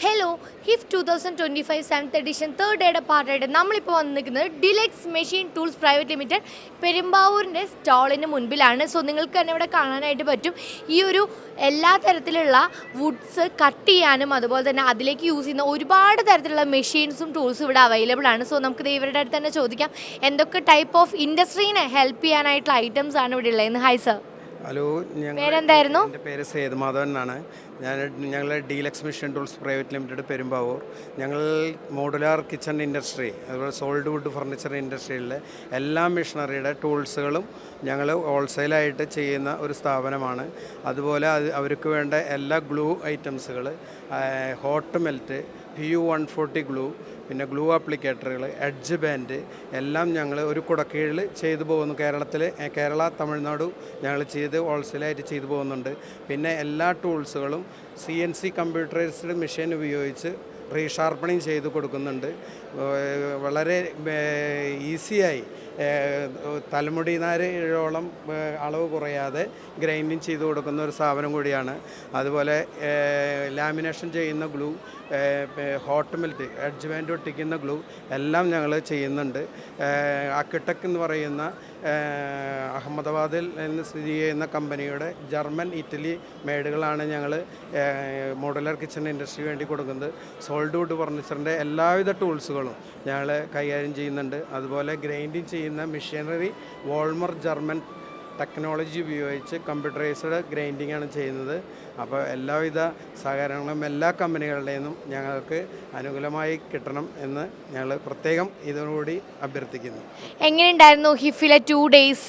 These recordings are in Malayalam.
ഹലോ ഹിഫ് 2025 സെവൻത്ത് എഡിഷൻ തേർഡ് ഡേയുടെ പാർട്ടായിട്ട് നമ്മളിപ്പോൾ വന്നിരിക്കുന്നത് deluxe machine tools private limited പെരുമ്പാവൂരിൻ്റെ സ്റ്റാളിന് മുൻപിലാണ്. സോ നിങ്ങൾക്ക് തന്നെ ഇവിടെ കാണാനായിട്ട് പറ്റും ഈ ഒരു എല്ലാ തരത്തിലുള്ള വുഡ്സ് കട്ട് ചെയ്യാനും അതുപോലെ തന്നെ അതിലേക്ക് യൂസ് ചെയ്യുന്ന ഒരുപാട് തരത്തിലുള്ള മെഷീൻസും ടൂൾസും ഇവിടെ അവൈലബിൾ ആണ്. സോ നമുക്ക് ഇവരുടെ അടുത്ത് തന്നെ ചോദിക്കാം എന്തൊക്കെ ടൈപ്പ് ഓഫ് ഇൻഡസ്ട്രീനെ ഹെൽപ്പ് ചെയ്യാനായിട്ടുള്ള ഐറ്റംസ് ആണ് ഇവിടെ ഉള്ളത്. Hi sir. ഹലോ, പേരെന്തായിരുന്നു? എൻ്റെ പേര് സേത് മാധവൻ എന്നാണ്. ഞങ്ങൾ deluxe machine tools private limited Perumbavoor. ഞങ്ങൾ മോഡുലാർ കിച്ചൺ ഇൻഡസ്ട്രി അതുപോലെ സോൾഡ് വുഡ് ഫർണിച്ചർ ഇൻഡസ്ട്രിയിലെ എല്ലാ മെഷീനറിയുടെ ടൂൾസുകളും ഞങ്ങൾ ഹോൾസെയിലായിട്ട് ചെയ്യുന്ന ഒരു സ്ഥാപനമാണ്. അതുപോലെ അവർക്ക് വേണ്ട എല്ലാ ഗ്ലൂ ഐറ്റംസുകൾ, ഹോട്ട് മെൽറ്റ്, PU140 ഗ്ലൂ, പിന്നെ ഗ്ലൂ ആപ്ലിക്കേറ്ററുകൾ, എഡ്ജ് ബാൻഡ് എല്ലാം ഞങ്ങൾ ഒരു കുടക്കീഴിൽ ചെയ്തു പോകുന്നു. കേരള തമിഴ്നാട് ഞങ്ങൾ ഹോൾസെയിലായിട്ട് ചെയ്തു പോകുന്നുണ്ട്. പിന്നെ എല്ലാ ടൂൾസുകളും CNC കമ്പ്യൂട്ടറൈസ്ഡ് മെഷീൻ ഉപയോഗിച്ച് റീഷാർപ്പണിങ് ചെയ്ത് കൊടുക്കുന്നുണ്ട്. വളരെ ഈസിയായി തലമുടി നാരോളം അളവ് കുറയാതെ ഗ്രൈൻഡിങ് ചെയ്ത് കൊടുക്കുന്ന ഒരു സ്ഥാപനം കൂടിയാണ്. അതുപോലെ ലാമിനേഷൻ ചെയ്യുന്ന glue, hot melt, edge band ഒട്ടിക്കുന്ന ഗ്ലൂ എല്ലാം ഞങ്ങൾ ചെയ്യുന്നുണ്ട്. അക്ടെക് എന്ന് പറയുന്ന അഹമ്മദാബാദിൽ നിന്ന് സ്ഥിതി ചെയ്യുന്ന കമ്പനിയുടെ ജർമ്മൻ, ഇറ്റലി മെയ്ഡുകളാണ് ഞങ്ങൾ മോഡുലാർ കിച്ചൺ ഇൻഡസ്ട്രി വേണ്ടി കൊടുക്കുന്നത്. സോൾഡ് വുഡ് ഫർണിച്ചറിൻ്റെ എല്ലാവിധ ടൂൾസുകളും ഞങ്ങൾ കൈകാര്യം ചെയ്യുന്നുണ്ട്. അതുപോലെ ഗ്രൈൻഡിങ് ചെയ്യുന്ന മെഷീനറി വോൾമർ ജർമ്മൻ ടെക്നോളജി ഉപയോഗിച്ച് കമ്പ്യൂട്ടറൈസ്ഡ് ഗ്രൈൻഡിങ് ആണ് ചെയ്യുന്നത്. അപ്പോൾ എല്ലാവിധ സഹകരണങ്ങളും എല്ലാ കമ്പനികളുടെ നിന്നും ഞങ്ങൾക്ക് അനുകൂലമായി കിട്ടണം എന്ന് ഞങ്ങൾ പ്രത്യേകം ഇതിനോടുകൂടി അഭ്യർത്ഥിക്കുന്നു. എങ്ങനെയുണ്ടായിരുന്നു ഹിഫിലെ 2 days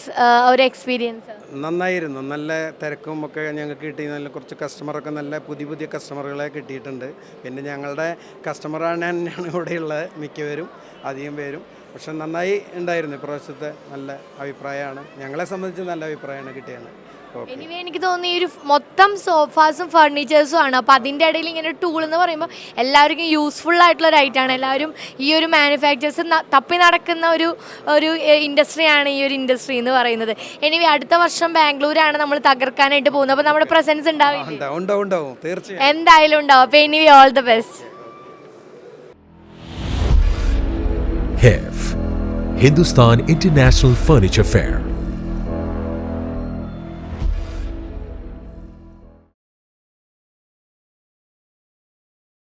ഒരു എക്സ്പീരിയൻസ്? നന്നായിരുന്നു. നല്ല തിരക്കും ഒക്കെ ഞങ്ങൾക്ക് കിട്ടി. നല്ല കുറച്ച് കസ്റ്റമറൊക്കെ നല്ല പുതിയ കസ്റ്റമറുകളെ കിട്ടിയിട്ടുണ്ട്. പിന്നെ ഞങ്ങളുടെ കസ്റ്റമറാണ് തന്നെയാണ് ഇവിടെയുള്ളത് മിക്കവരും, അധികം പേരും. പക്ഷെ നന്നായി ഉണ്ടായിരുന്നു. ഇപ്രാവശ്യത്തെ നല്ല അഭിപ്രായമാണ്, ഞങ്ങളെ സംബന്ധിച്ച് നല്ല അഭിപ്രായമാണ് കിട്ടിയത്. എനിവേ എനിക്ക് തോന്നി ഈ ഒരു മൊത്തം സോഫാസും ഫർണിച്ചേഴ്സും ആണ്. അപ്പോൾ അതിൻ്റെ ഇടയിൽ ഇങ്ങനെ ടൂൾ എന്ന് പറയുമ്പോൾ എല്ലാവർക്കും യൂസ്ഫുൾ ആയിട്ടുള്ള ഒരു ഐറ്റമാണ്. എല്ലാവരും ഈ ഒരു മാനുഫാക്ചേഴ്സ് തപ്പി നടക്കുന്ന ഒരു ഇൻഡസ്ട്രിയാണ് ഈ ഒരു ഇൻഡസ്ട്രി എന്ന് പറയുന്നത്. എനിവേ അടുത്ത വർഷം ബാംഗ്ലൂരാണ് നമ്മൾ തകർക്കാനായിട്ട് പോകുന്നത്. അപ്പോൾ നമ്മുടെ പ്രസൻസ് ഉണ്ടാവും, തീർച്ചയായും എന്തായാലും ഉണ്ടാവും. അപ്പോൾ anyway all the best. HIF, Hindustan International Furniture Fair.